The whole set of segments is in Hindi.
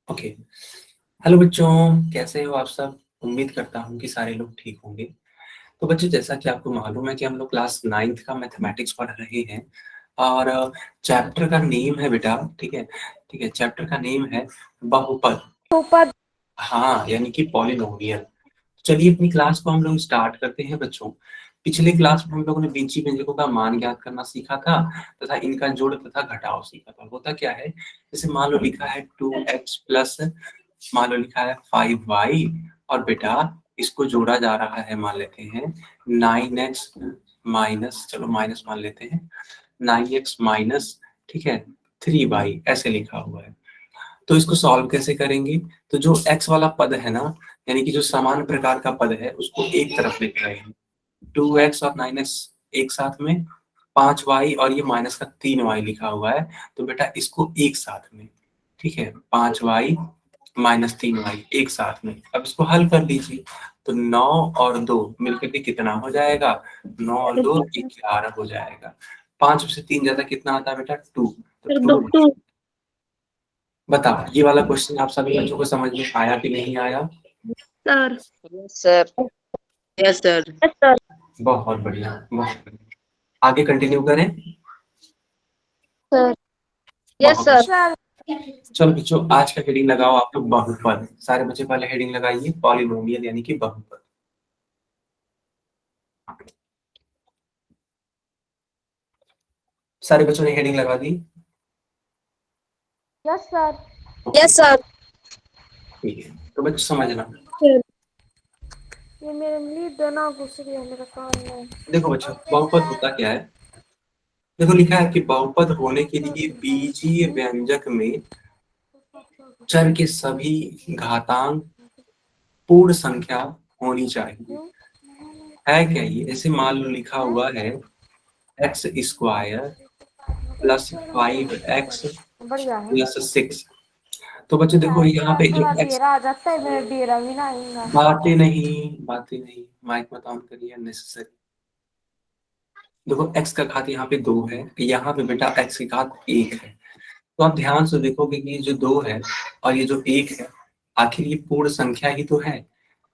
ओके। हेलो बच्चों, कैसे हो आप सब? उम्मीद करता हूँ कि सारे लोग ठीक होंगे। तो बच्चों, जैसा कि आपको मालूम है कि हम लोग क्लास 9th का मैथमेटिक्स पढ़ रहे हैं और चैप्टर का नेम है बेटा, ठीक है ठीक है, चैप्टर का नेम है बहुपद। बहुपद। हाँ, यानी कि पॉलिनोमियल। चलिए अपनी क्लास को हम लोग स्टार्ट करते हैं बच्चों। पिछले क्लास में हम लोगों ने बीजी व्यंजकों का मान ज्ञात करना सीखा था तथा इनका जोड़ तथा घटाव सीखा था। होता क्या है, जैसे मान लो लिखा है 2x प्लस, मान लो लिखा है 5y, और बेटा इसको जोड़ा जा रहा है, मान लेते हैं 9x माइनस, चलो माइनस मान लेते हैं 9x माइनस, ठीक है 3y, ऐसे लिखा हुआ है। तो इसको सॉल्व कैसे करेंगे? तो जो x वाला पद है ना, यानी कि जो समान प्रकार का पद है, उसको एक तरफ लिख रहे हैं। 2x और 9x एक साथ में, 5y और ये माइनस का 3y लिखा हुआ है, तो बेटा इसको एक साथ में, ठीक है 5y माइनस 3y एक साथ में। अब इसको हल कर लीजिए, तो 9 और 2 मिलकर के कितना हो जाएगा? 9 और 2 11 हो जाएगा। 5 से 3 ज्यादा कितना आता है बेटा? 2। तो 2। बताओ, ये वाला क्वेश्चन आप सभी बच्चों को समझ में आया कि नहीं आया? सर। सर। Yes sir. बहुत बढ़िया, बहुत बढ़िया। आगे कंटिन्यू करें। सर। Yes sir. चलो बच्चों, आज का हेडिंग लगाओ आप लोग बहुपद। सारे बच्चे पहले हेडिंग लगाइए, पॉलिनोमियल यानी कि बहुपद। सारे बच्चों ने हेडिंग लगा दी? Yes sir. Yes sir. ठीक है, तो बच्चों समझना। ये मेरे लिए देना घुस रही है मेरे कान में। देखो बच्चों, बहुपद होता क्या है? देखो लिखा है कि बहुपद होने के लिए बीजीय व्यंजक में चर के सभी घातांक पूर्ण संख्या होनी चाहिए। है क्या ये? ऐसे मान लो लिखा हुआ है एक्स स्क्वायर प्लस 5x बढ़िया है। प्लस 6। तो बच्चों देखो यहाँ पे जो थोड़ा x, डेरा आ जाता है, मेरा डेरा भी ना आएगा। बातें नहीं, माइक मत ऑन करिए अननेसेसरी। देखो x का घात यहाँ पे 2 है, यहाँ पे बेटा x की घात 1 है। तो आप ध्यान से देखोगे कि ये जो 2 है और ये जो 1 है, आखिर ये पूर्ण संख्या ही तो है।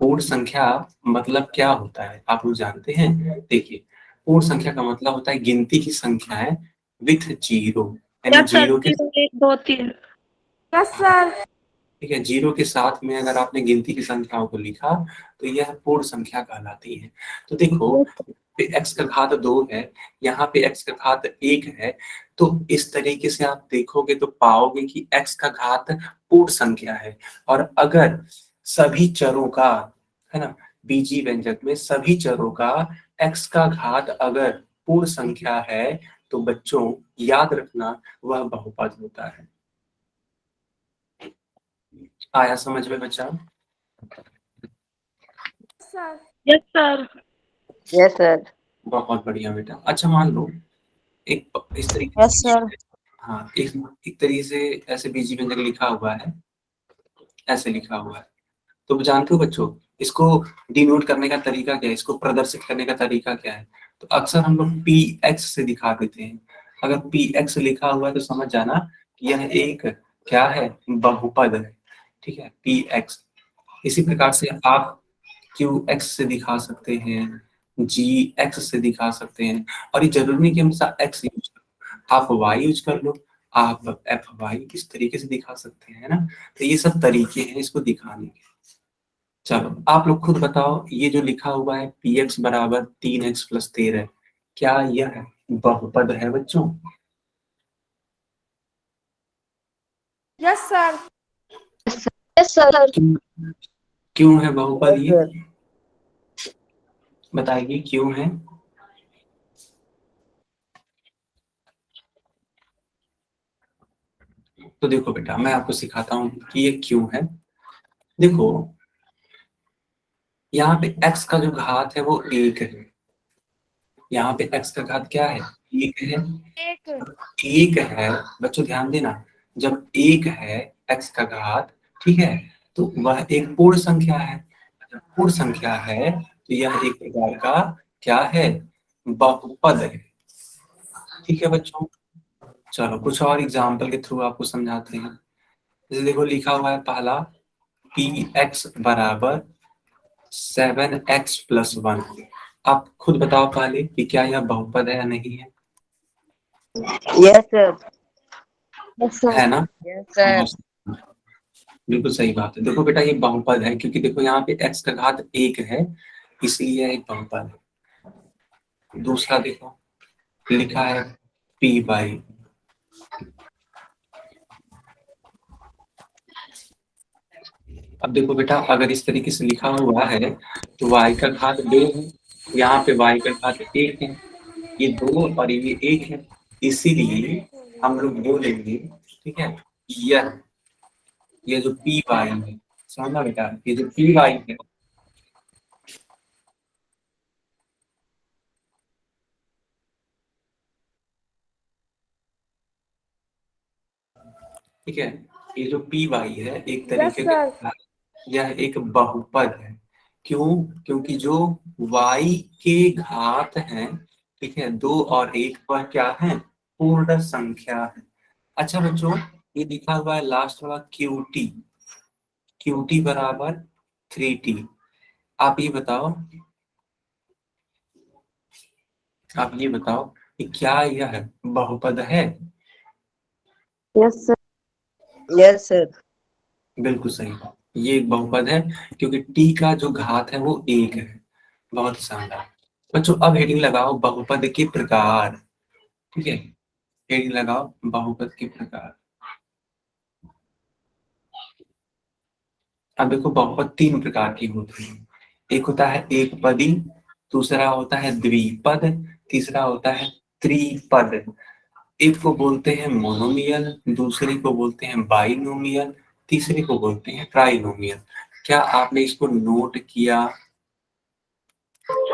पूर्ण संख्या मतलब क्या होता है आप लोग जानते हैं? देखिए, पूर्ण संख्या का मतलब होता है गिनती की संख्याएं विथ जीरो, यानी यस सर। जीरो के, 0 1 2 3। Yes sir. ठीक है, जीरो के साथ में अगर आपने गिनती की संख्याओं को लिखा तो यह पूर्ण संख्या कहलाती है। तो देखो, पे x का घात 2 है, यहाँ पे x का घात 1 है। तो इस तरीके से आप देखोगे तो पाओगे कि x का घात पूर्ण संख्या है। और अगर सभी चरों का, है ना, बीजी व्यंजक में सभी चरों का x का घात अगर पूर्ण संख्या है, तो बच्चों याद रखना वह बहुपद होता है। आया समझ में बच्चा? Sir. Yes sir. Yes sir. बहुत बढ़िया बेटा। अच्छा मान लो एक इस तरीके यस से, सर। हाँ एक तरीके से ऐसे बीजी व्यंजक लिखा हुआ है, ऐसे लिखा हुआ है। तो जानते हो बच्चों, इसको डिनोट करने का तरीका क्या है, इसको प्रदर्शित करने का तरीका क्या है? तो अक्सर हम लोग पी एक्स से दिखा देते हैं। अगर पी एक्स लिखा हुआ है तो समझ जाना कि यह एक क्या है, बहुपद है। ठीक है, पी एक्स। इसी प्रकार से आप क्यू एक्स से दिखा सकते हैं, जी एक्स से दिखा सकते हैं। और ये जरूरी नहीं कि हमेशा एक्स यूज करो, आप वाई यूज कर लो, आप एफ वाई इस तरीके से दिखा सकते हैं ना। तो ये सब तरीके हैं इसको दिखाने के। चलो आप लोग खुद बताओ, ये जो लिखा हुआ है पी एक्स बराबर 3x प्लस 13, क्या यह बहुपद है बच्चों? Yes sir. Yes sir. क्यों, क्यों है बहुपद यस ये? सर। बताइए क्यों है? तो देखो बेटा, मैं आपको सिखाता हूँ कि ये क्यों है। देखो, यहाँ पे x का जो घात है वो 1 है। यहाँ पे x का घात क्या है? 1 है। एक। एक है, बच्चों ध्यान देना, जब एक है x का घात, ठीक है, तो वह एक पूर्ण संख्या है। जब पूर्ण संख्या है तो यह एक प्रकार का क्या है, बहुपद है। ठीक है बच्चों, चलो कुछ और एग्जाम्पल के थ्रू आपको समझाते हैं। जैसे देखो लिखा हुआ है पहला px बराबर 7x+1। आप खुद बताओ पहले कि क्या यह बहुपद है या नहीं है? Yes, sir. Yes, sir. है ना? Yes, sir. बिल्कुल सही बात है। देखो बेटा ये बहुपद है क्योंकि देखो यहाँ पे x का घात 1 है, इसलिए एक बहुपद है। दूसरा देखो लिखा है p/। अब देखो बेटा अगर इस तरीके से लिखा हुआ है तो y का घात 2 है, यहाँ पे y का घात 1 है, ये 2 और ये 1 है, इसीलिए हम लोग बोलेंगे, ठीक है, ये जो पी वाई है, समझना बेटा, ये जो पी वाई है ठीक है, ये जो पी वाई है एक यस तरीके सर। का यह एक बहुपद है। क्यों? क्योंकि जो y के घात हैं, ठीक है, 2 और 1 पर क्या है, पूर्ण संख्या है। अच्छा बच्चों ये लिखा हुआ है लास्ट वाला QT बराबर 3t। आप ये बताओ कि क्या यह बहुपद है? Yes, sir. Yes, sir. बिल्कुल सही बात, ये एक बहुपद है क्योंकि t का जो घात है वो 1 है। बहुत शानदार बच्चों। अब हेडिंग लगाओ बहुपद के प्रकार, ठीक है, हेडिंग लगाओ बहुपद के प्रकार। अब देखो बहुपद 3 प्रकार की होती है। एक होता है एक पदी, दूसरा होता है द्विपद, तीसरा होता है त्रिपद। एक को बोलते हैं मोनोमियल, दूसरे को बोलते हैं बाइनोमियल, तीसरे को बोलते हैं ट्राइनोमियल। क्या आपने इसको नोट किया?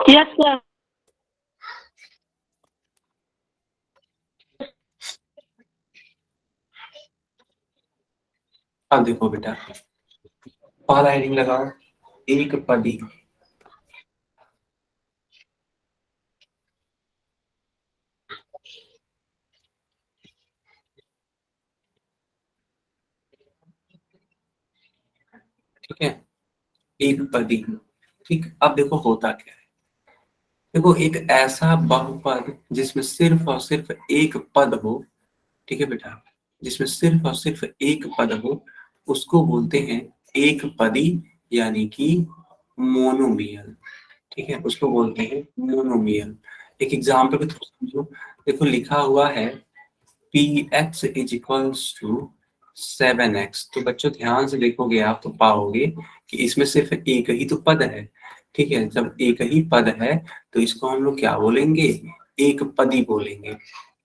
Yes sir. अब देखो बेटा पहला हेडिंग लगाओ एक पदी। ठीक है, एक पदी। ठीक, अब देखो होता क्या है। देखो एक ऐसा बहुपद जिसमें सिर्फ और सिर्फ एक पद हो, ठीक है बेटा, जिसमें सिर्फ और सिर्फ एक पद हो, उसको बोलते हैं एक पदी, यानी कि मोनोमियल। ठीक है, उसको बोलते हैं मोनोमियल। एक एग्जाम्पल के थ्रू समझो। देखो लिखा हुआ है px is equals to 7x। तो बच्चों ध्यान से देखोगे आप तो पाओगे कि इसमें सिर्फ एक ही तो पद है। ठीक है, जब एक ही पद है तो इसको हम लोग क्या बोलेंगे, एक पदी बोलेंगे।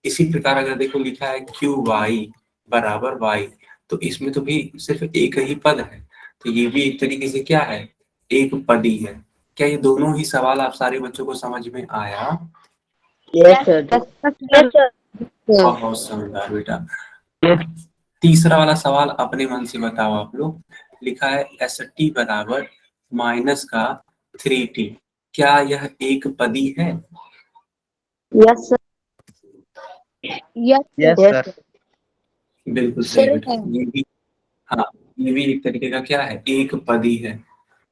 इसी प्रकार अगर देखो लिखा है qy बराबर y, तो इसमें तो भी सिर्फ एक ही पद है, तो ये भी एक तरीके से क्या है, एक पदी है। क्या ये दोनों ही सवाल आप सारे बच्चों को समझ में आया? Yes, sir. Yes sir. बहुत शानदार बेटा। तीसरा वाला सवाल अपने मन से बताओ आप लोग। लिखा है एस टी बराबर माइनस का 3t। क्या यह एक पदी है? Yes, sir. Yes Yes, sir. sir. बिल्कुल सही बेटा, ये भी, हाँ, ये भी एक तरीके का क्या है, एक पदी है।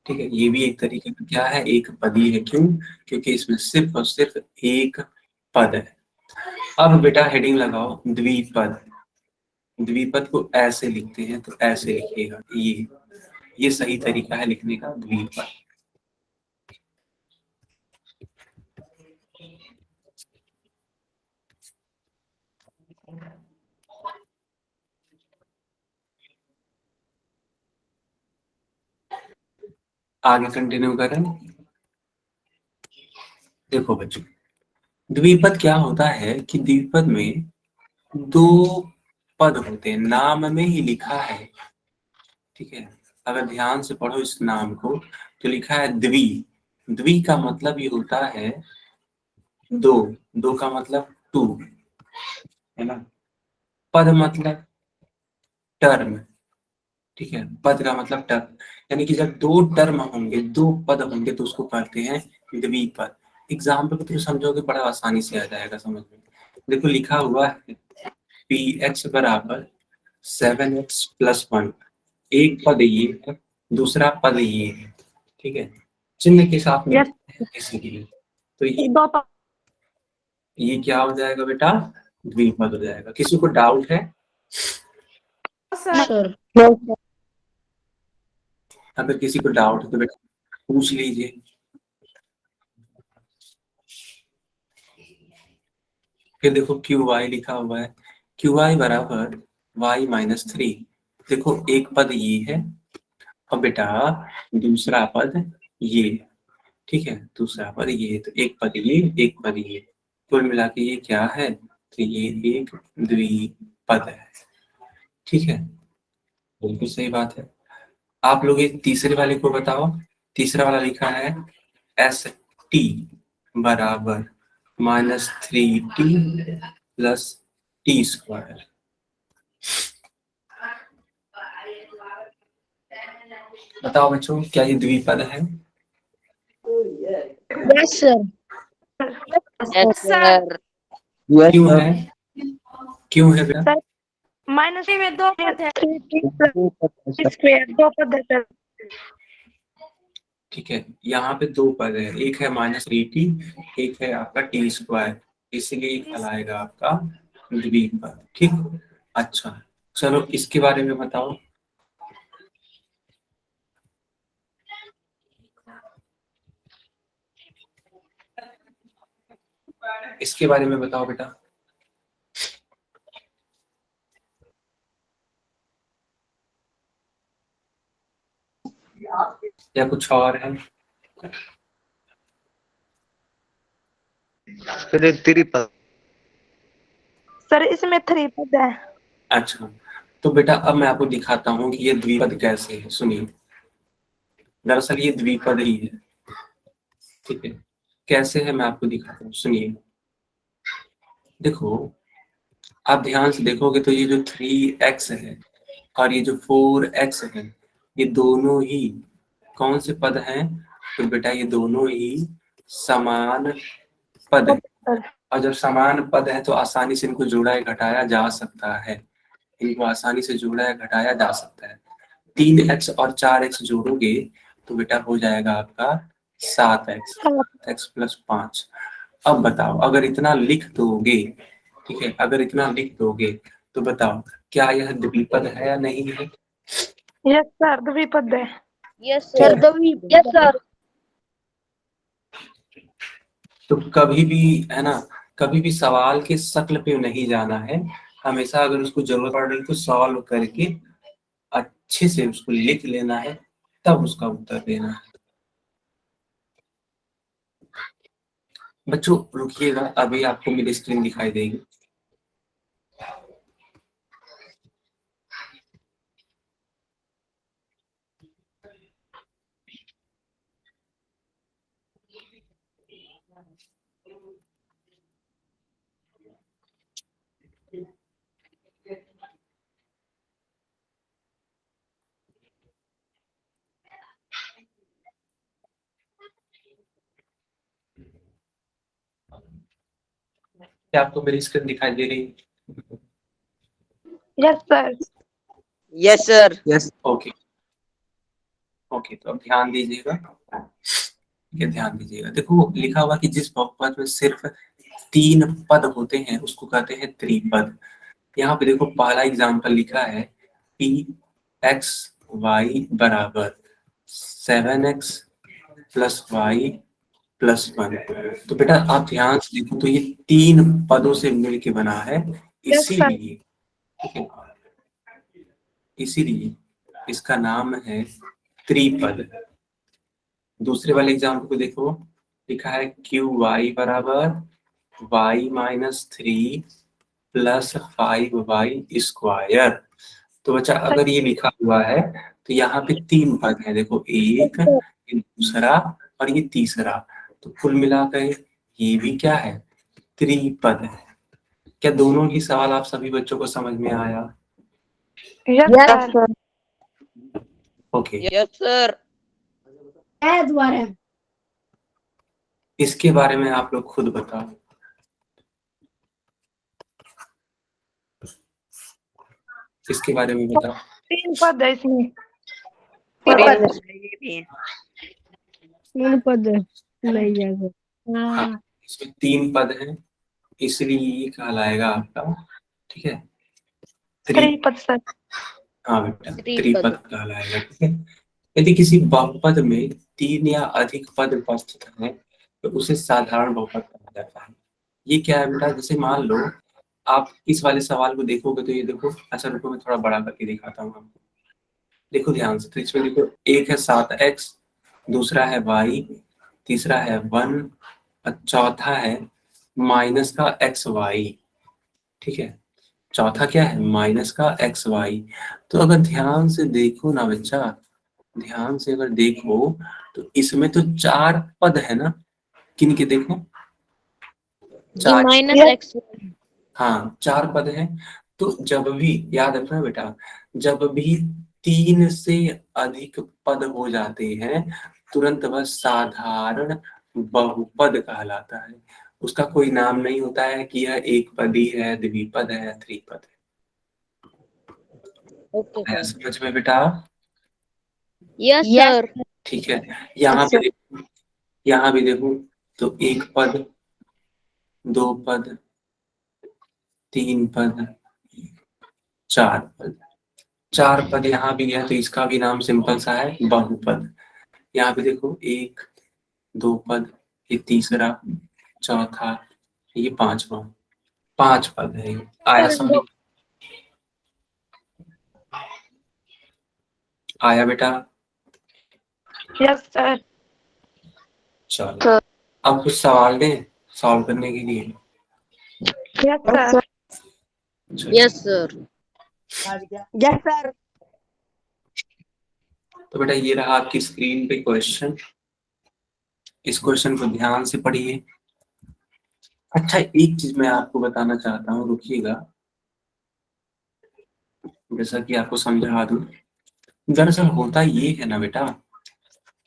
ठीक है, ये भी एक तरीके का क्या है, एक पदी है। क्यों? क्योंकि इसमें सिर्फ और सिर्फ एक पद है। अब बेटा हेडिंग लगाओ द्विपद। द्विपद को ऐसे लिखते हैं तो ऐसे लिखिएगा, ये सही तरीका है लिखने का, द्विपद। आगे कंटिन्यू करें। देखो बच्चों द्विपद क्या होता है कि द्विपद में दो पद होते हैं, नाम में ही लिखा है। ठीक है, अगर ध्यान से पढ़ो इस नाम को तो लिखा है द्वि। द्वि का मतलब ये होता है दो, दो का मतलब टू, है ना। पद मतलब टर्म, ठीक है, पद का मतलब टर्म, यानी कि जब दो टर्म होंगे, दो पद होंगे तो उसको कहते हैं द्विपद। एग्जाम्पल के थ्रू समझोगे बड़ा आसानी से आ जाएगा समझ में। देखो लिखा हुआ है px बराबर 7x प्लस 1, एक पद ये है, दूसरा पद ये है, ठीक है, चिन्ह के साथ में इसीलिए तो ये क्या हो जाएगा बेटा, द्विपद हो जाएगा। किसी को डाउट है? सर। अगर किसी को डाउट है तो बेटा पूछ लीजिए। फिर देखो क्यू वाई लिखा हुआ है, क्यू वाई बराबर वाई माइनस 3। देखो एक पद ये है और बेटा दूसरा पद ये, ठीक है, दूसरा पद ये, तो एक पद ये, एक पद ये, कुल मिला के ये क्या है, तो ये एक द्विपद है, ठीक है, बिल्कुल सही बात है। आप लोग एक तीसरे वाले को बताओ। तीसरा वाला लिखा है एस टी बराबर -3t प्लस टी स्क्वायर। बताओ बच्चों, क्या ये द्विपद है? Yes sir. Yes, sir. Yes, क्यों sir. है, क्यों है बेटा? माइनस में दो पद है, स्क्वायर दो पद है सर। ठीक है, यहाँ पे दो पद है, एक है -3t, एक है आपका टी स्क्वायर, इसीलिए कहलाएगा आपका द्विपद, ठीक। अच्छा चलो इसके बारे में बताओ। इसके बारे में बताओ बेटा। या कुछ और है? त्रिपद। सर इसमें 3 पद है। अच्छा तो बेटा अब मैं आपको दिखाता हूँ कि ये द्विपद कैसे है, सुनिए। दरअसल ये द्विपद ही है, ठीक है, कैसे है मैं आपको दिखाता हूँ, सुनिए। देखो आप ध्यान से देखोगे तो ये जो 3x है और ये जो 4x है, ये दोनों ही कौन से पद हैं, तो बेटा ये दोनों ही समान पद है। और जब समान पद है तो आसानी से इनको जोड़ा या घटाया जा सकता है, इनको आसानी से जोड़ा या घटाया जा सकता है। 3x और 4x जोड़ोगे तो बेटा हो जाएगा आपका 7x प्लस 5। अब बताओ अगर इतना लिख दोगे, ठीक है, अगर इतना लिख दोगे तो बताओ क्या यह द्विपद है या नहीं है? यस सर द्विपद है। Yes, sir. Yes sir. तो कभी भी है ना, कभी भी सवाल के शक्ल पे नहीं जाना है, हमेशा अगर उसको जरूरत पड़ रही तो सॉल्व करके अच्छे से उसको लिख लेना है, तब उसका उत्तर देना है। बच्चों रुकिएगा, अभी आपको मेरी स्क्रीन दिखाई देगी। क्या आपको मेरी स्क्रीन दिखाई दे रही है? Yes sir. Yes, sir. Yes. Okay okay, तो अब ध्यान दीजिएगा, ये ध्यान दीजिएगा। देखो लिखा हुआ कि जिस बहुपद में सिर्फ 3 पद होते हैं उसको कहते हैं त्रिपद। यहाँ पे देखो पहला एग्जांपल लिखा है कि x y बराबर 7x प्लस वाई प्लस 1। तो बेटा आप ध्यान से देखो तो ये 3 पदों से मिलके बना है, इसीलिए, ठीक है, इसीलिए इसका नाम है त्रिपद। दूसरे वाले एग्जाम्पल को देखो, लिखा है क्यू वाई बराबर Y minus 3 plus 5y square. तो बच्चा अगर ये लिखा हुआ है तो यहाँ पे 3 पद है, देखो एक, ये दूसरा और ये तीसरा, तो कुल मिलाकर ये भी क्या है, त्रिपद है। क्या दोनों ही सवाल आप सभी बच्चों को समझ में आया? Yes sir. Okay Yes, sir. दोबारा इसके बारे में आप लोग खुद बताओ। इसके बारे में बताओ। 3 पद है इसमें। 3 पद नहीं जाएगा। हाँ, इसमें 3 पद हैं, इसलिए ये कहलाएगा आपका, ठीक है, त्रिपद सर। हाँ बेटा, त्रिपद। त्रिपद कहलाएगा। ठीक है, यदि किसी बहुपद में 3 या अधिक पद उपस्थित हैं तो उसे साधारण बहुपद कहा जाता है। ये क्या है बेटा, जैसे मान लो आप इस वाले सवाल को देखोगे तो ये देखो, अच्छा रुको मैं थोड़ा बड़ा करके दिखाता हूँ आपको। देखो ध्यान से, तो इसमें देखो एक है 7x, दूसरा है y, तीसरा है 1 और चौथा है माइनस का xy। ठीक है, चौथा क्या है, माइनस का xy। तो अगर ध्यान से देखो ना बच्चा, ध्यान से अगर देखो तो इसमें तो 4 पद है ना, किन के देखो, जी 4, -x। हाँ 4 पद हैं। तो जब भी याद रखना बेटा, जब भी 3 से अधिक पद हो जाते हैं तुरंत वह साधारण बहुपद कहलाता है। उसका कोई नाम नहीं होता है कि यह एक पदी है, द्विपद है, त्रिपद है। ओके आया सर। समझ में बेटा? Yes sir. ठीक है, यहाँ भी देखो, यहाँ भी देखो, तो 1 पद, 2 पद, 3 पद, 4 पद। 4 पद यहाँ भी है तो इसका भी नाम सिंपल सा है, बहुपद। यहाँ पे देखो 1, 2 पद, ये तीसरा, चौथा, ये पांचवा, 5 पद है। आया समझ? आया बेटा? Yes sir. चलो अब कुछ सवाल दें सॉल्व करने के लिए। Yes sir. चलो, यस सर। Yes sir. तो बेटा ये रहा आपकी स्क्रीन पे क्वेश्चन। इस क्वेश्चन को ध्यान से पढ़िए। अच्छा एक चीज मैं आपको बताना चाहता हूँ, रुकिएगा, जैसा कि आपको समझा दूं। दरअसल होता ये है ना बेटा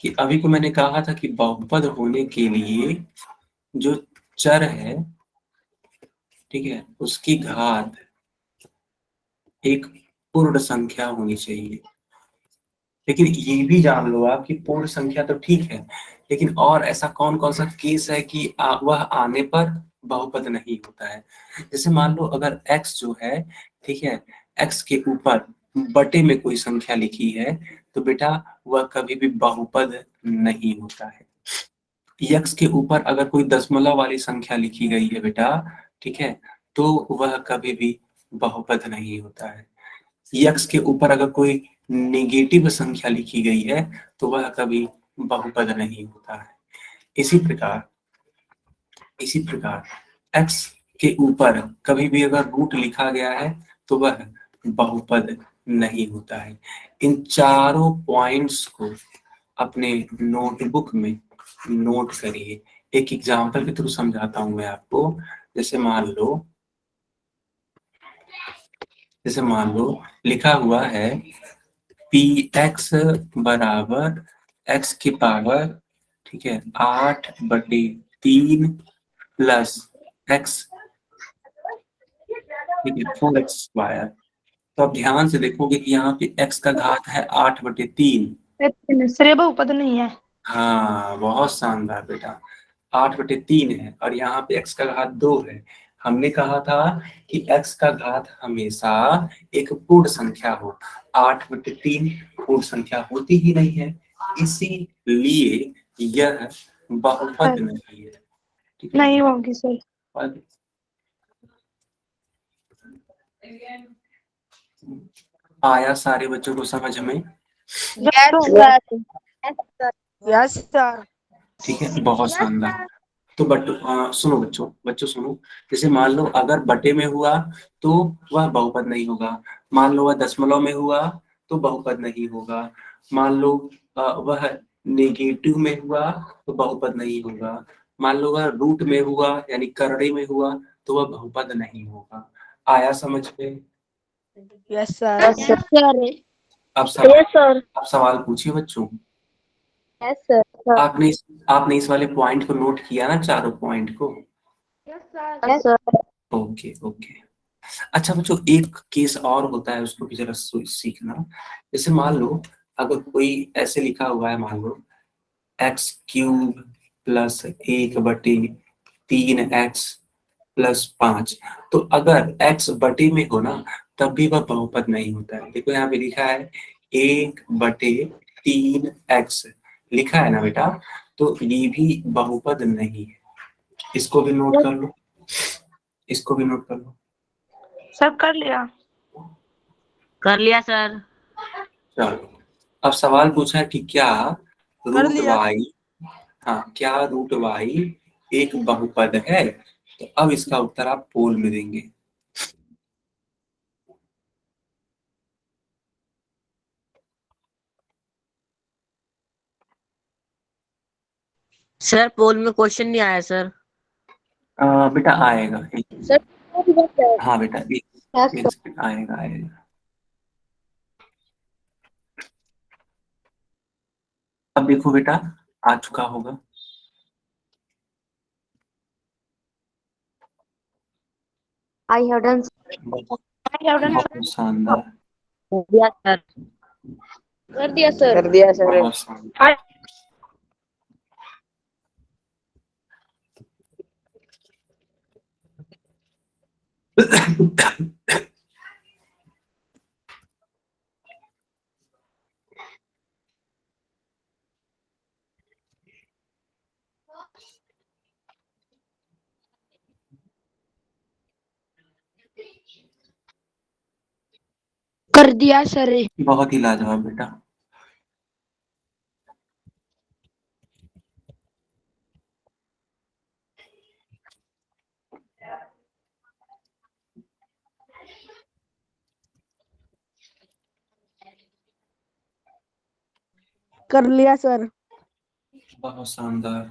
कि अभी को मैंने कहा था कि बहुपद होने के लिए जो चर है, ठीक है, उसकी घात एक पूर्ण संख्या होनी चाहिए। लेकिन ये भी जान लो आप कि पूर्ण संख्या तो ठीक है, लेकिन और ऐसा कौन कौन सा केस है कि वह आने पर बहुपद नहीं होता है। जैसे मान लो अगर x जो है, ठीक है, x के ऊपर बटे में कोई संख्या लिखी है तो बेटा वह कभी भी बहुपद नहीं होता है। x के ऊपर अगर कोई दशमलव वाली संख्या लिखी गई है बेटा, ठीक है, तो वह कभी भी बहुपद नहीं होता है। यक्स के ऊपर अगर कोई नेगेटिव संख्या लिखी गई है तो वह कभी बहुपद नहीं होता है। इसी प्रकार x के ऊपर कभी भी अगर रूट लिखा गया है तो वह बहुपद नहीं होता है। इन चारों पॉइंट्स को अपने नोटबुक में नोट करिए। एक एग्जांपल के थ्रू समझाता हूं मैं आपको। जैसे मान लो लिखा हुआ है px बराबर x की पावर, ठीक है, 8/3 प्लस x, ठीक है, 4x²। तो अब ध्यान से देखोगे कि यहाँ पे x का घात है 8/3। सर ये बहुपद नहीं है। हाँ बहुत शानदार बेटा, 8/3 है और यहाँ पे x का घात 2 है। हमने कहा था कि x का घात हमेशा एक पूर्ण संख्या हो, 8/3 पूर्ण संख्या होती ही नहीं है, इसीलिए यह बहुपद नहीं है। ठीक है, नहीं होगी सर। आया सारे बच्चों को समझ में? Yes sir. ठीक है, बहुत शानदार। तो सुनो बच्चों सुनो। जैसे मान लो अगर बटे में हुआ तो वह बहुपद नहीं होगा, मान लो वह दशमलव में हुआ तो बहुपद नहीं होगा, मान लो वह नेगेटिव में हुआ तो बहुपद नहीं होगा, मान लो वह रूट में हुआ यानी करड़े में हुआ तो वह बहुपद नहीं होगा। आया समझ में? Yes sir. अब सवाल पूछिए बच्चों। Yes sir. आपने इस वाले पॉइंट को नोट किया ना, चारों पॉइंट को? Yes sir. Okay okay. अच्छा बच्चों, एक केस और होता है, उसको भी जरा सीखना। जैसे मान लो अगर कोई ऐसे लिखा हुआ है, मान लो x³ प्लस 1/3x प्लस 5, तो अगर x बटे में हो ना तब भी वह बहुपद नहीं होता है। देखो यहाँ पे लिखा है 1/3x लिखा है ना बेटा, तो ये भी बहुपद नहीं है। इसको भी नोट कर लो, इसको भी नोट कर लो। सर कर लिया। कर लिया सर। चलो, अब सवाल पूछा है कि क्या कर लिया। क्या रूट वाई एक बहुपद है? तो अब इसका उत्तर आप पोल में देंगे। सर पोल में क्वेश्चन नहीं आया सर। बेटा आएगा। सर हाँ बेटा, एक सेकंड, आएगा आएगा। अब देखो बेटा, आ चुका होगा। I have done. बहुत I have done, sir. बहुत शानदार, कर दिया सर। कर दिया सर। कर दिया सर। बहुत शानदार। I कर दिया सर। बहुत ही लाजवाब बेटा। कर लिया सर। बहुत शानदार।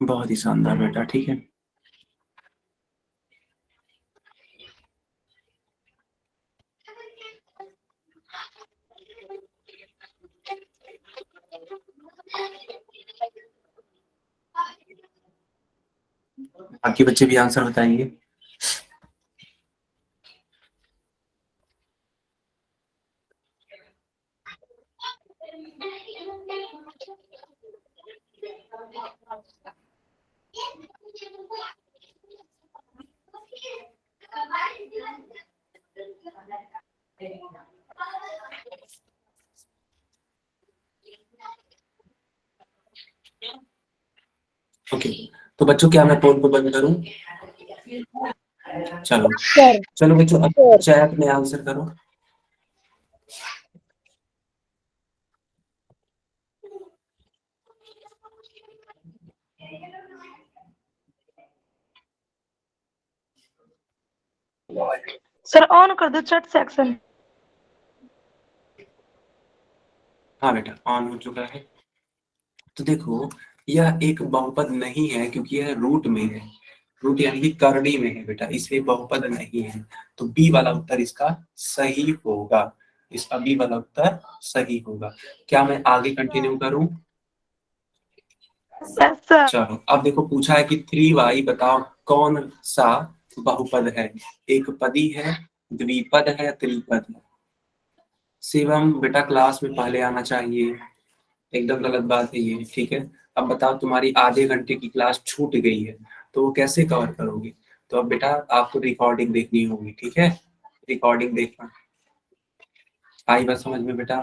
बहुत ही शानदार बेटा, ठीक है। बाकी बच्चे भी आंसर बताएंगे। ओके, तो बच्चों क्या मैं पोल को बंद करूं? चलो सर चलो बच्चों, अब चैट में आंसर करो। सर ऑन कर दो चैट सेक्शन। हाँ बेटा, ऑन हो चुका है। तो देखो, यह एक बहुपद नहीं है क्योंकि यह रूट में है। रूट यानी कि करड़ी में है बेटा, इसलिए बहुपद नहीं है। तो बी वाला उत्तर इसका सही होगा। इसका बी वाला उत्तर सही होगा। क्या मैं आगे कंटिन्यू करूं? Yes sir. चलो, अब देखो पूछा है कि 3y बताओ कौन सा बहुपद है? एक पदी है, द्विपद है, त्रिपद है। शिवम बेटा, क्लास में पहले आना चाहिए। एकदम गलत बात है ये, ठीक है। अब बताओ, तुम्हारी आधे घंटे की क्लास छूट गई है, तो वो कैसे कवर करोगे? तो अब बेटा आपको रिकॉर्डिंग देखनी होगी, ठीक है। रिकॉर्डिंग देखना। आई बात समझ में बेटा?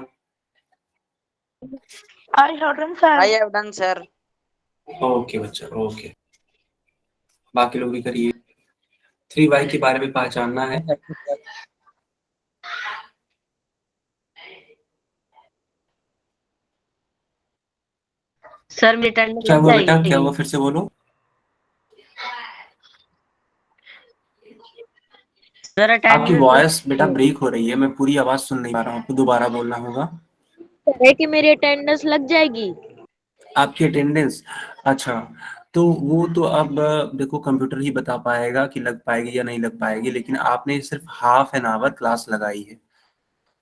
I have done, sir. I have done sir. Okay बच्चा, ओके। बाकी लोग भी करिए। 3y के बारे में पहचानना है। सर मेरी अटेंडेंस क्या लग हुआ बेटा, क्या जाएगी? हुआ, फिर से बोलो। सर आपकी अटेंडेंस वॉइस बेटा ब्रेक हो रही है, मैं पूरी आवाज सुन नहीं पा रहा हूँ, आपको दोबारा बोलना होगा। कह रहे कि मेरी अटेंडेंस लग जाएगी। आपकी अटेंडेंस, अच्छा, तो वो तो अब देखो कंप्यूटर ही बता पाएगा कि लग पाएगी या नहीं लग पाएगी, लेकिन आपने सिर्फ हाफ एन आवर क्लास लगाई है,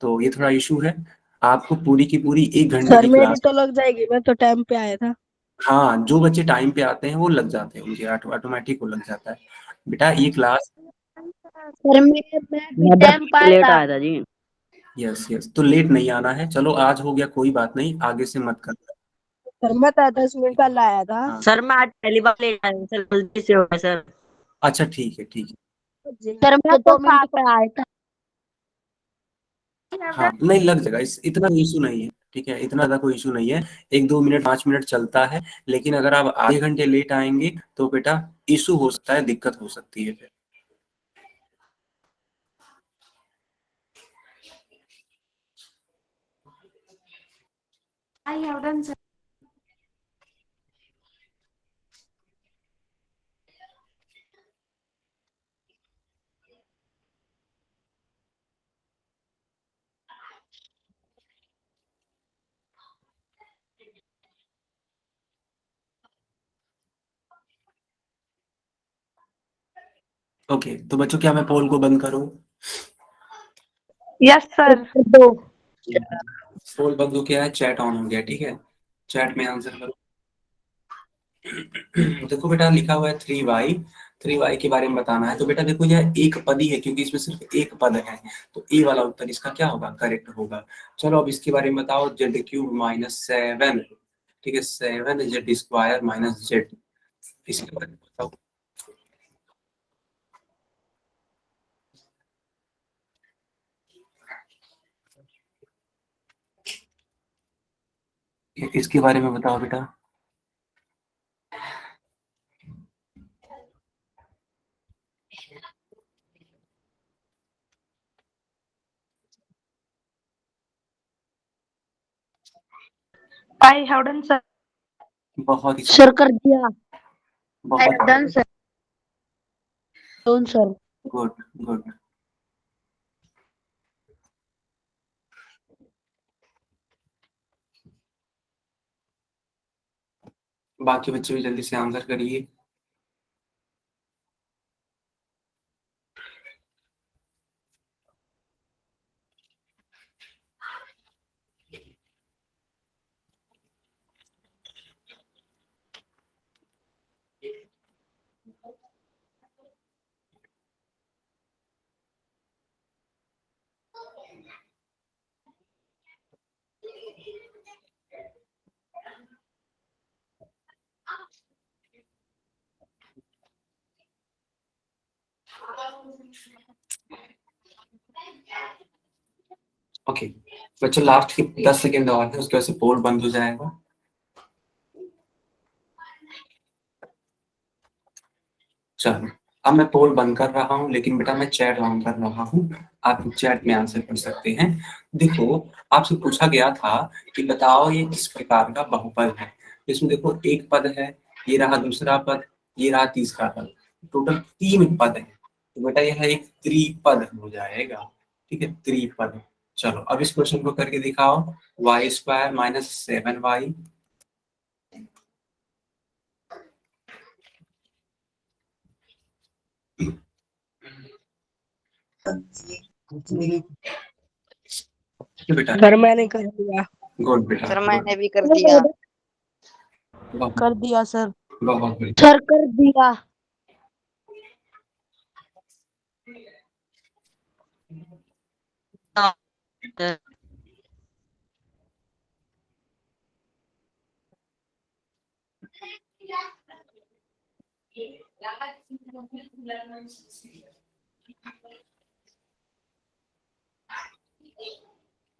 तो ये थोड़ा इशू है। आपको पूरी की पूरी 1 घंटे सर की मेरी क्लास। तो लग जाएगी, मैं तो टाइम पे आया था। हाँ, जो बच्चे टाइम पे आते हैं वो लग जाते हैं, उनके ऑटोमेटिक वो लग जाता है। बेटा ये क्लास, सर मैं भी मैं टाइम 10 मिनट पाया लेट था। आया था जी। यस यस, तो लेट नहीं आना है। चलो आज हो गया, कोई बात नहीं, आगे से मत कर। सर मैं तो 10 मिनट पहले आया था। हाँ, सर मैं आज पहली बार लेट आया हूँ सर, गलती से हो गया सर। अच्छा ठीक है ठीक सर मैं तो 2 मिनट पे आया था। है। हाँ नहीं, लग जाएगा, इतना इशू नहीं है, ठीक है, इतना ज्यादा कोई इशू नहीं है। 1-2 मिनट 5 मिनट चलता है, लेकिन अगर आप आधे घंटे लेट आएंगे तो बेटा इशू हो सकता है, दिक्कत हो सकती है फिर। I have done, sir. Okay, तो बच्चों क्या मैं पोल को बंद करूं? Yes, sir. दो। पोल बंद हो गया है, चैट ऑन हो गया, ठीक है। चैट में आंसर करो। देखो बेटा लिखा हुआ है 3y, 3y के बारे में बताना है। तो बेटा देखो यह एक पद ही है, क्योंकि इसमें सिर्फ एक पद है, तो ए वाला उत्तर इसका क्या होगा, करेक्ट होगा। चलो अब इसके बारे में बताओ, z³ - 7, ठीक है, 7z² - z, इसके बारे में बताओ। इसके बारे में बताओ बेटा। I have done, sir. बहुत ही सर कर दिया। I have बहुत done, sir. Done, sir. Good good. बाकी बच्चे भी जल्दी से आंसर करिए। ओके बच्चों, लास्ट के 10 सेकेंड और है, उसके बाद से पोल बंद हो जाएगा। चलो अब मैं पोल बंद कर रहा हूँ, लेकिन बेटा मैं चैट ऑन कर रहा हूँ, आप चैट में आंसर कर सकते हैं। देखो आपसे पूछा गया था कि बताओ ये किस प्रकार का बहुपद है। इसमें देखो एक पद है, ये रहा दूसरा पद, ये रहा तीसरा पद, टोटल 3 पद है, तो बेटा यह एक त्रिपद हो जाएगा, ठीक है, त्रिपद। चलो अब इस क्वेश्चन को करके दिखाओ, y² - 7y। बेटा सर मैंने कर दिया। गुड बेटा, सर good, मैंने भी कर दिया। बहुत कर दिया सर। बहुत बढ़िया। सर कर दिया। सर,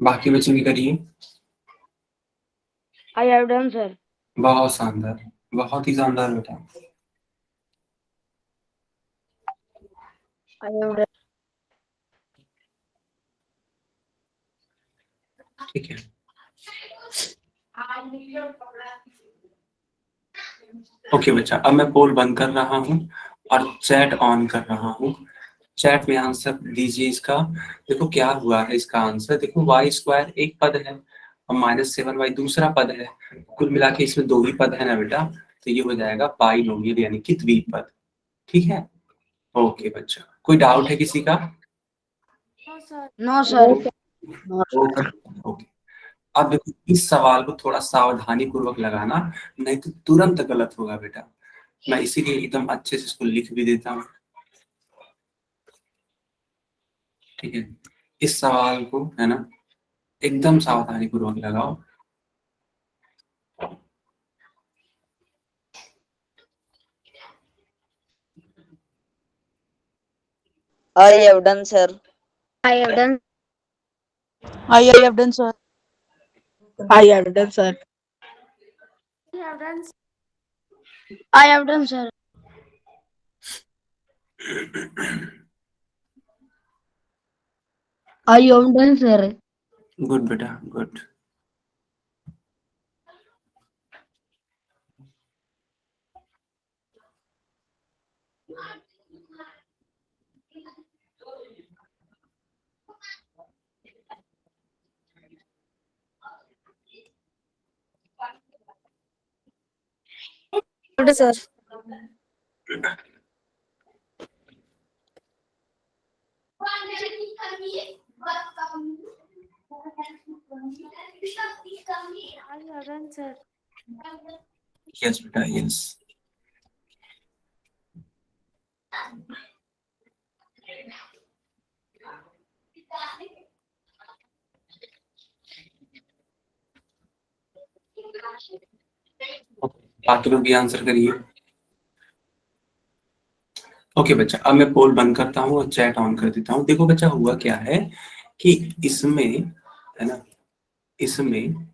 बाकी बच्चे भी करिए। I have done, sir. बहुत शानदार, बहुत ही शानदार बेटा। I have done. ठीक है, ओके बच्चा, अब मैं पोल बंद कर रहा हूँ और चैट ऑन कर रहा हूँ। चैट में आंसर दीजिए इसका। देखो क्या हुआ है इसका आंसर, देखो y² एक पद है और -7y दूसरा पद है, कुल मिला के इसमें 2 ही पद है ना बेटा, तो ये हो जाएगा बाइनोमियल यानी कि द्विपद। ठीक है, ओके बच्चा, कोई डाउट है किसी का? No sir. No sir. Okay okay. अब देखो इस सवाल को थोड़ा सावधानी पूर्वक लगाना, नहीं तो तुरंत गलत होगा बेटा। मैं इसीलिए एकदम अच्छे से इसको लिख भी देता हूँ। ठीक है, इस सवाल को है ना एकदम सावधानी पूर्वक लगाओ। I have done, sir. I have done. I have done, sir. I have done, sir. I have done. I have done, sir. I have done, sir. Good बेटा, good. Sir. I have done, sir. Yes बेटा, यस। बाकी लोग भी आंसर करिए। ओके बच्चा, अब मैं पोल बंद करता हूँ और चैट ऑन कर देता हूँ। देखो बच्चा, हुआ क्या है कि इसमें है ना, इसमें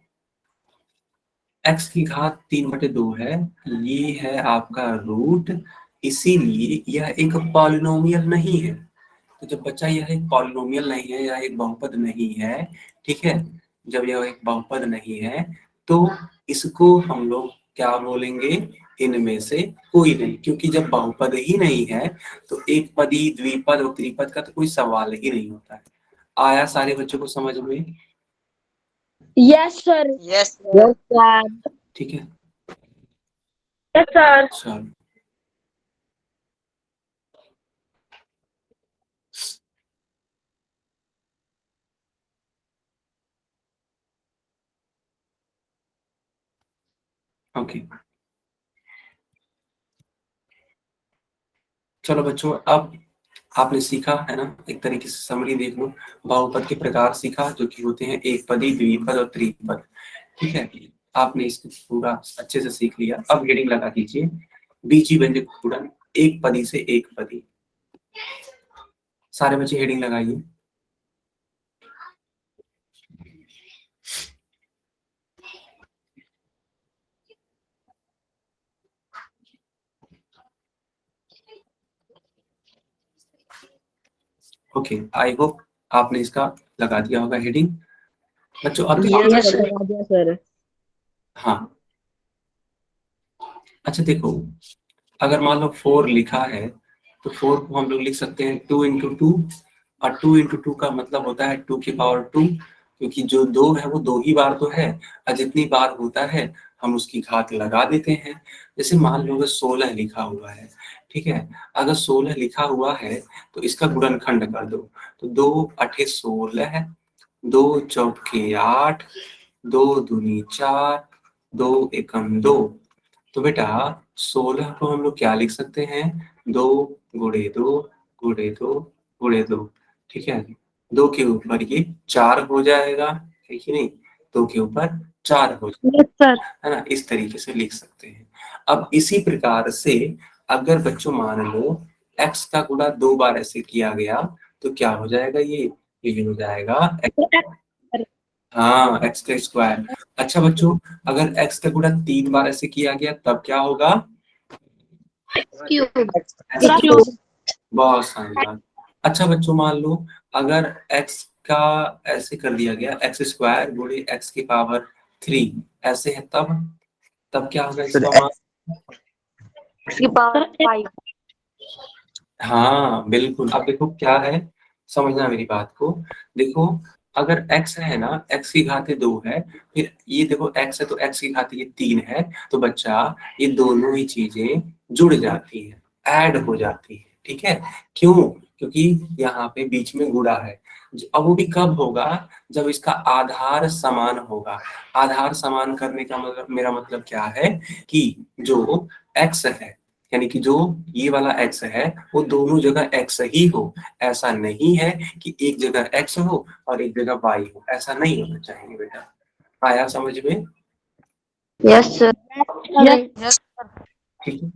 x की घात 3/2 है, ये है आपका रूट, इसीलिए यह एक पॉलिनोमियल नहीं है। तो जब बच्चा यह एक पॉलिनोमियल नहीं है, यह एक बहुपद नहीं है, ठीक है, जब यह एक बहुपद नहीं है तो इसको हम लोग क्या बोलेंगे, इनमें से कोई नहीं। क्योंकि जब बहुपद ही नहीं है तो एक पदी, द्विपद और त्रिपद का तो कोई सवाल ही नहीं होता है। आया सारे बच्चों को समझ में? Yes, sir. Yes, sir. ठीक है, Yes, sir. चलो। ओके, चलो बच्चों, अब आपने सीखा है ना, एक तरीके से समरी देख लो। बहुपद के प्रकार सीखा, जो कि होते हैं एक पदी, द्विपद और त्रिपद। ठीक है, आपने इसको पूरा अच्छे से सीख लिया। अब हेडिंग लगा दीजिए, बीजी व्यंजक गुणन एक पदी से एक पदी। सारे बच्चे हेडिंग लगाइए। ओके, आई होप आपने इसका लगा दिया होगा हेडिंग। बच्चों अब देखो, Yes, sir. लगा दिया, sir. हाँ अच्छा देखो, अगर मान लो 4 लिखा है तो 4 को हम लोग लिख सकते हैं 2 इंटू 2, और 2 इंटू 2 का मतलब होता है 2 की पावर 2, क्योंकि जो 2 है वो 2 ही बार तो है, और जितनी बार होता है हम उसकी घात लगा देते हैं। जैसे मान लो अगर 16 लिखा हुआ है, ठीक है, अगर 16 लिखा हुआ है तो इसका गुणनखंड कर दो, तो 2 अठे 16, 2 चौके 8, 2 दूनी 4, 2 एकम 2। तो बेटा 16 को हम लोग क्या लिख सकते हैं, 2 गुणे 2 गुणे 2 गुणे 2। ठीक है, 2 के ऊपर ये 4 हो जाएगा, है कि नहीं, 2 के ऊपर 4 हो जाएगा, Yes, sir. है ना, इस तरीके से लिख सकते हैं। अब इसी प्रकार से अगर बच्चों मान लो x का गुणा 2 बार ऐसे किया गया तो क्या हो जाएगा, ये हो जाएगा हाँ x का स्क्वायर। अच्छा बच्चों, अगर x का गुणा 3 बार ऐसे किया गया तब क्या होगा, Cube. बहुत शानदार। अच्छा बच्चों, मान लो अगर x का ऐसे कर दिया गया, x स्क्वायर गुणे x की पावर 3 ऐसे है, तब क्या होगा इसका मान? X की power 5. हाँ बिल्कुल। अब देखो क्या है, समझना मेरी बात को। देखो अगर x है ना, x की घात 2 है, फिर ये देखो x है तो x की घात 3 है, तो बच्चा ये दोनों ही चीजें जुड़ जाती है, ऐड हो जाती है, ठीक है। क्यों? क्योंकि यहाँ पे बीच में गुणा है। अब वो भी कब होगा? जब इसका आधार समान होगा। आधार समान करने का मतलब, मेरा मतलब क्या है कि जो x है, यानी कि जो ये वाला x है वो दोनों जगह x ही हो। ऐसा नहीं है कि एक जगह x हो और एक जगह y हो, ऐसा नहीं होना चाहिए बेटा। आया समझ में? Yes sir. यस ठीक है।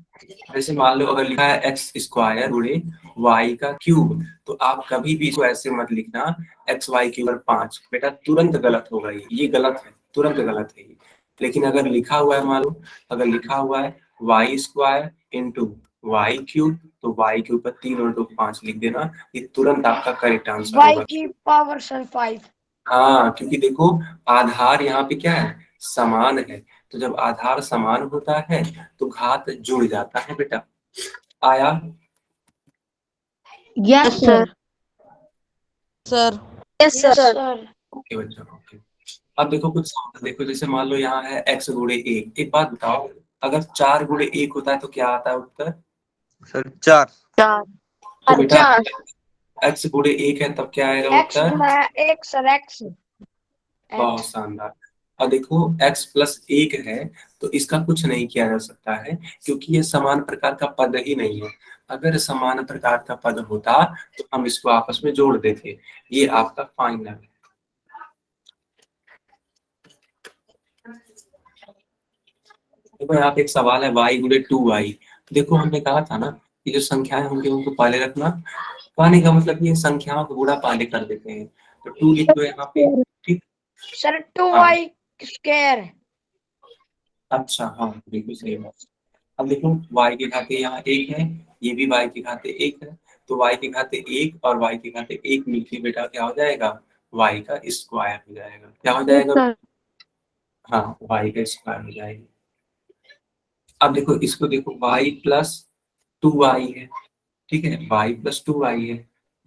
जैसे मान लो अगर लिखा है एक्स स्क्वायर गुणे वाई का क्यूब, तो आप कभी भी इसको ऐसे मत लिखना एक्स वाई के ऊपर 5, बेटा तुरंत गलत होगा, ये गलत है, तुरंत गलत है ये। लेकिन अगर लिखा हुआ है, मान लो अगर लिखा हुआ है Y square into Y cube, तो वाई के ऊपर 3 और 2 5 लिख देना, ये तुरंत आपका करेक्ट आंसर y होगा। की पावर सर 5। हाँ, क्योंकि देखो आधार यहाँ पे क्या है, समान है, तो जब आधार समान होता है तो घात जुड़ जाता है बेटा। आया? Yes sir. Sir. Yes sir. Sir okay बच्चा, ओके। अब देखो कुछ सवाल देखो, जैसे मान लो यहाँ है x गुणे 1, एक बात बताओ, अगर 4 गुणे 1 होता है तो क्या आता है उत्तर? सर 4। 4। तो बेटा अच्छा। x गुणे 1 है तब क्या आएगा x उत्तर? गुना 1 सर x। बहुत शानदार। अब देखो x प्लस 1 है, तो इसका कुछ नहीं किया जा सकता है, क्योंकि ये समान प्रकार का पद ही नहीं है। अगर समान प्रकार का पद होता तो हम इसको आपस में जोड़ देते। ये आपका फाइनल है। देखो यहाँ पे एक सवाल है y गुणे 2y। देखो हमने कहा था ना कि जो संख्याएं होंगी उनको पहले रखना। कहने का मतलब ये संख्याओं को गुणा पहले कर देते हैं, तो 2 लिख दो यहाँ पे, ठीक। सर हाँ 2y स्क्वायर। अच्छा, हाँ बिल्कुल सही बात। अब देखो y के घाते यहाँ 1 है, ये भी y के घाते 1 है, तो y के घाते 1 और y के घाते 1 मिलके बेटा क्या हो जाएगा? y का स्क्वायर हो जाएगा। क्या हो जाएगा? हाँ, y का स्क्वायर हो जाएगा। अब देखो इसको देखो y प्लस 2y है, ठीक है, y प्लस 2y है।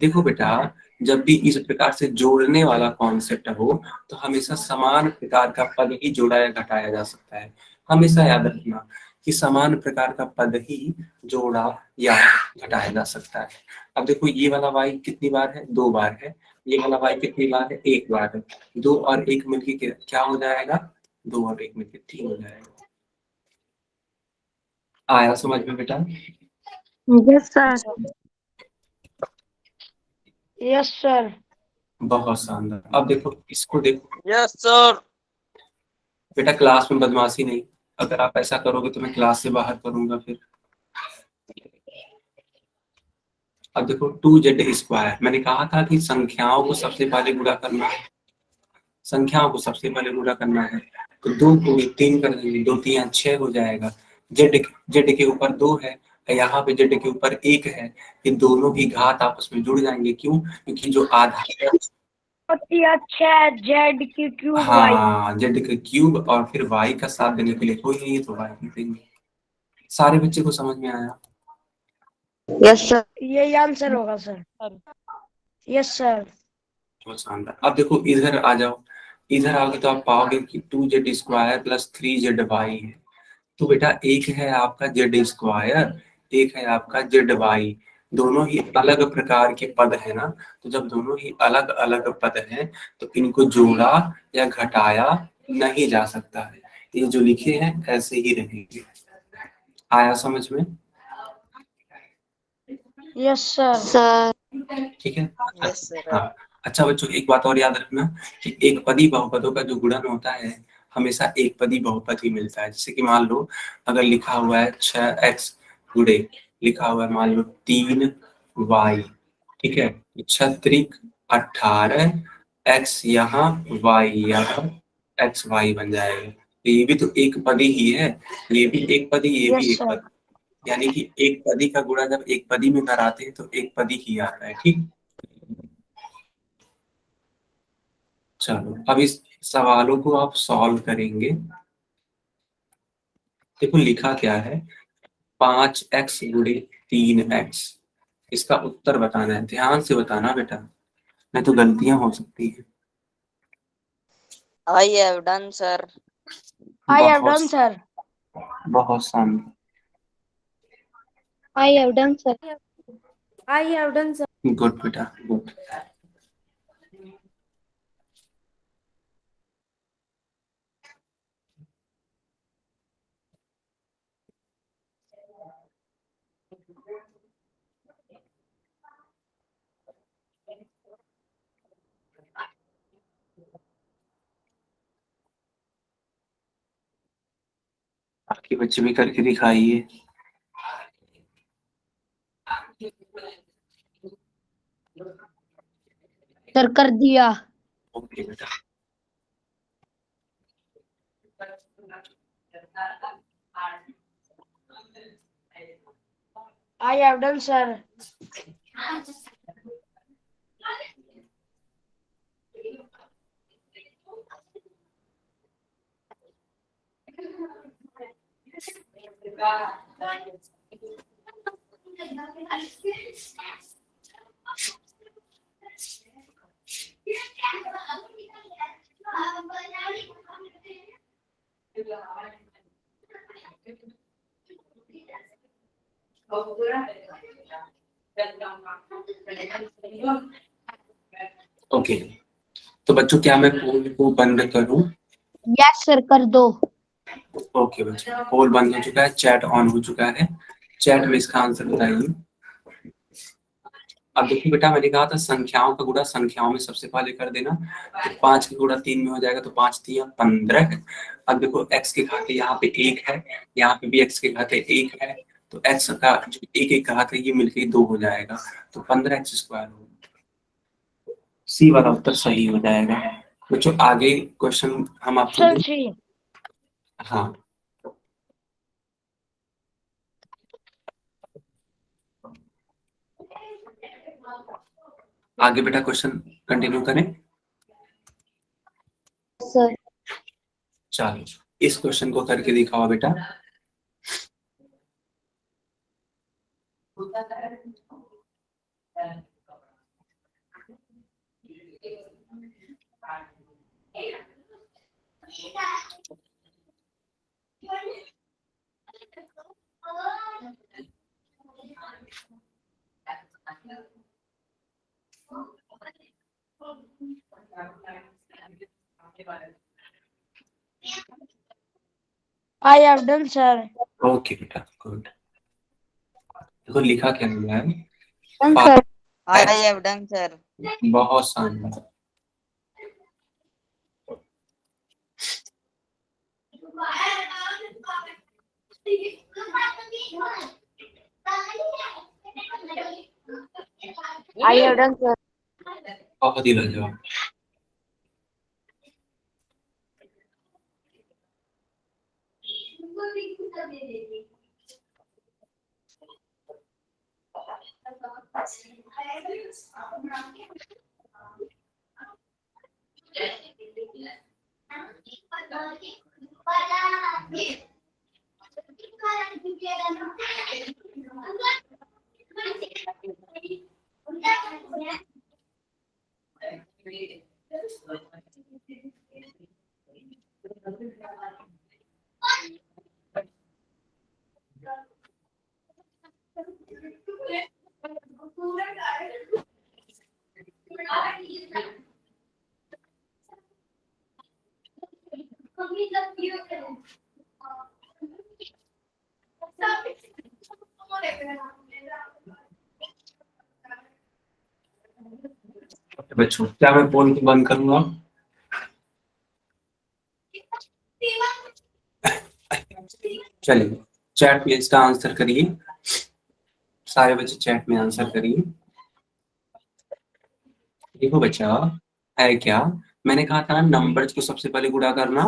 देखो बेटा जब भी इस प्रकार से जोड़ने वाला कॉन्सेप्ट हो तो हमेशा समान प्रकार का पद ही जोड़ा या घटाया जा सकता है। हमेशा याद रखना कि समान प्रकार का पद ही जोड़ा या घटाया जा सकता है। अब देखो ये वाला y कितनी बार है? 2 बार है। ये वाला y कितनी बार है? 1 बार है। 2 और 1 मिलके क्या हो जाएगा? 2 और 1 मिलके 3 हो जाएगा। आया समझ में बेटा? Yes sir. Yes sir. बहुत शानदार। अब देखो इसको देखो यस सर। बेटा, क्लास में बदमाशी नहीं। अगर आप ऐसा करोगे तो मैं क्लास से बाहर करूंगा फिर। अब देखो 2z स्क्वायर, मैंने कहा था कि संख्याओं को सबसे पहले गुणा करना है, संख्याओं को सबसे पहले गुणा करना है। तो 2 को 3 कर देंगे, 2 3 6 हो जाएगा। z के ऊपर 2 है, यहाँ पे z के ऊपर 1 है, ये दोनों भी घात आपस में जुड़ जाएंगे। क्यों? क्योंकि जो आधार, अति अच्छा z की क्यूब y। हाँ z का क्यूब और फिर y का साथ देने के लिए कोई नहीं है तो y लिख देंगे। सारे बच्चे को समझ में आया? Yes sir. यही आंसर होगा सर। Yes sir. बहुत शानदार। अब देखो इधर आ जाओ, इधर आओगे तो आप पाओगे कि 2z स्क्वायर प्लस 3zy है। तो बेटा एक है आपका z स्क्वायर, एक है आपका zy, दोनों ही अलग प्रकार के पद है ना। तो जब दोनों ही अलग अलग पद हैं तो इनको जोड़ा या घटाया नहीं जा सकता है। ये जो लिखे हैं ऐसे ही रहेंगे। आया समझ में? Yes sir. सर। ठीक है। Yes sir. हाँ, अच्छा बच्चों एक बात और याद रखना कि एक पदी बहुपदों का जो गुणन होता है हमेशा एक पदी बहुपद ही मिलता है। जैसे कि मान लो अगर लिखा हुआ है 6x गुणे, लिखा हुआ है मान लो 3y, ठीक है, 6 त्रिक 18, x यहाँ y यहाँ, x y बन जाएगा। तो ये भी तो एक पदी ही है, ये भी एक पदी, ये भी यस एक सर। पदी, यानी कि एक पदी का गुणा जब एक पदी में कराते हैं तो एक पदी ही आता है। ठीक, चलो अब इस सवालों को आप सॉल्व करेंगे। देखो लिखा क्या है, 5x गुणे 3x, इसका उत्तर बताना है। ध्यान से बताना बेटा, नहीं तो गलतियां हो सकती है। I have done, sir. I have बहुत done, sir. बहुत शानदार, I have done, sir. I have done, sir. Good बेटा, गुड। बाकी बच्चे भी करके दिखाइए। सर कर दिया। ओके बेटा, I have done, sir. Okay. तो बच्चों क्या मैं पोल को बंद करूं? यस सर कर दो। ओके बच्चों, पोल बंद हो चुका है, चैट ऑन हो चुका है। चैट में इसका आंसर बताइए। अब देखिए बेटा, मैंने कहा था संख्याओं का गुणा संख्याओं में सबसे पहले कर देना। तो 5 का गुणा 3 में हो जाएगा, तो 5 3 15। अब देखो x के खाते यहाँ पे 1 है, यहाँ पे भी x के खाते 1 है, तो x का जो एक एक खाते ये मिलके 2 हो जाएगा, तो 15x² होगा। सी वाला उत्तर सही हो जाएगा। बच्चों आगे क्वेश्चन हम आपको Sir, दें। three. हाँ, आगे बेटा क्वेश्चन कंटिन्यू करें। सर चलो इस क्वेश्चन को करके दिखाओ बेटा। I have done, sir. Okay बेटा, गुड। देखो लिखा क्या हुआ है? Done sir. I have done, sir. बहुत शानदार। I have done sir. बहुत ही लाजवाब। बच्चों क्या मैं पोल को बंद करूंगा? चलिए चैट में इसका आंसर करिए। सारे बच्चे चैट में आंसर करिए। देखो बच्चा, है क्या, मैंने कहा था ना नंबर्स को सबसे पहले गुणा करना,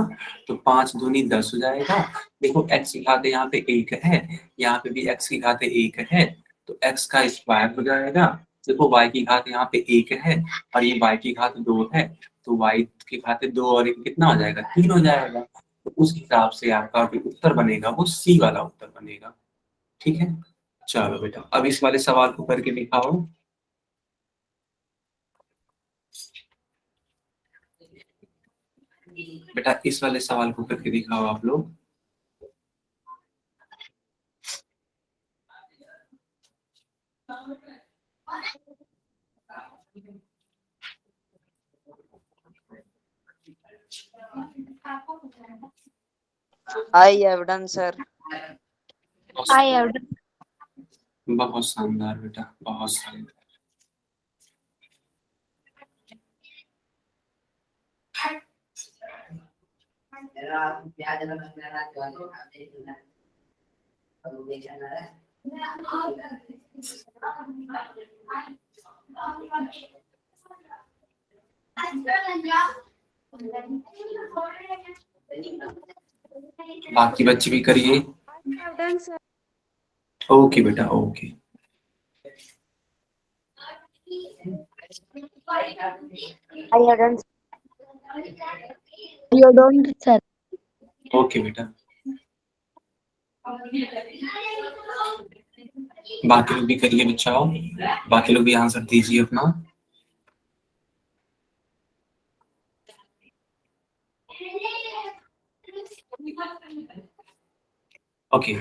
तो 5 दूनी 10 हो जाएगा। देखो x की घात यहाँ पे 1 है, यहाँ पे भी x की घात 1 है, तो x का स्क्वायर हो जाएगा। देखो y की घात यहाँ पे 1 है और ये y की घात 2 है, तो y की घात 2 और 1 कितना हो जाएगा? 3 हो जाएगा। तो उस हिसाब से आपका जो उत्तर बनेगा वो सी वाला उत्तर बनेगा। ठीक है, चलो बेटा अब इस वाले सवाल को करके दिखाओ। बेटा इस वाले सवाल को करके दिखाओ आप लोग। I have done, sir. I have done. बहुत शानदार बेटा, बहुत शानदार। बाकी बच्चे भी करिए। I have done, sir. Okay बेटा, okay. I have done. You don't, sir. Okay बेटा। बाकी लोग भी करिए बच्चों, बाकी लोग भी आंसर दीजिए अपना। ओके,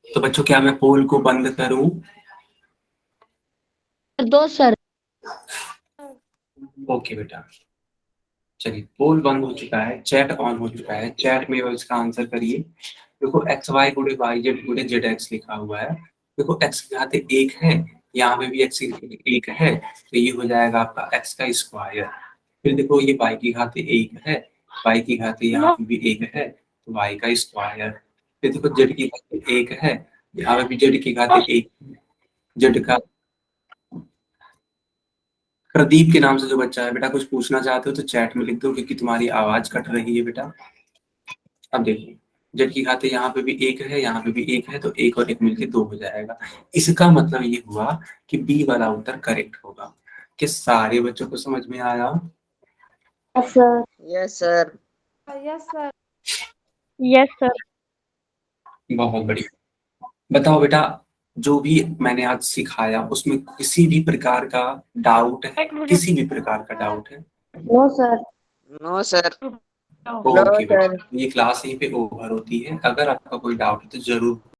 तो बच्चों क्या मैं पोल को बंद करूं? दो सर। ओके बेटा, चलिए पोल बंद हो चुका है, चैट ऑन हो चुका है। चैट में इसका आंसर करिए। देखो एक्स वाई गुणे वाई जेड गुणे जेड एक्स लिखा हुआ है। देखो एक्स की घात 1 है, यहाँ पे भी एक्स की घात 1 है, तो ये हो जाएगा आपका एक्स का स्क्वायर। फिर देखो ये वाई की घात 1 है, वाई की घात यहाँ पे भी 1 है, तो वाई का स्क्वायर। फिर देखो जेड की घात 1 है, यहाँ पे भी जेड की घात 1 है, जेड का। प्रदीप के नाम से जो बच्चा है बेटा, कुछ पूछना चाहते हो तो चैट में लिख दो, क्योंकि तुम्हारी आवाज कट रही है बेटा। अब देखो जेड की घात यहाँ पे भी 1 है, यहाँ पे भी 1 है, तो 1 और 1 मिलके 2 हो जाएगा। इसका मतलब ये हुआ कि बी वाला उत्तर करेक्ट होगा। कि सारे बच्चों को समझ में आया? Yes, sir. Yes, sir. Yes, sir. Yes, sir. बहुत बढ़िया। बताओ बेटा, जो भी मैंने आज सिखाया उसमें किसी भी प्रकार का डाउट है? किसी भी प्रकार का डाउट है? No, sir. No, sir. Okay sir. बेटा, ये क्लास यहीं पे ओवर होती है। अगर आपका कोई डाउट है तो जरूर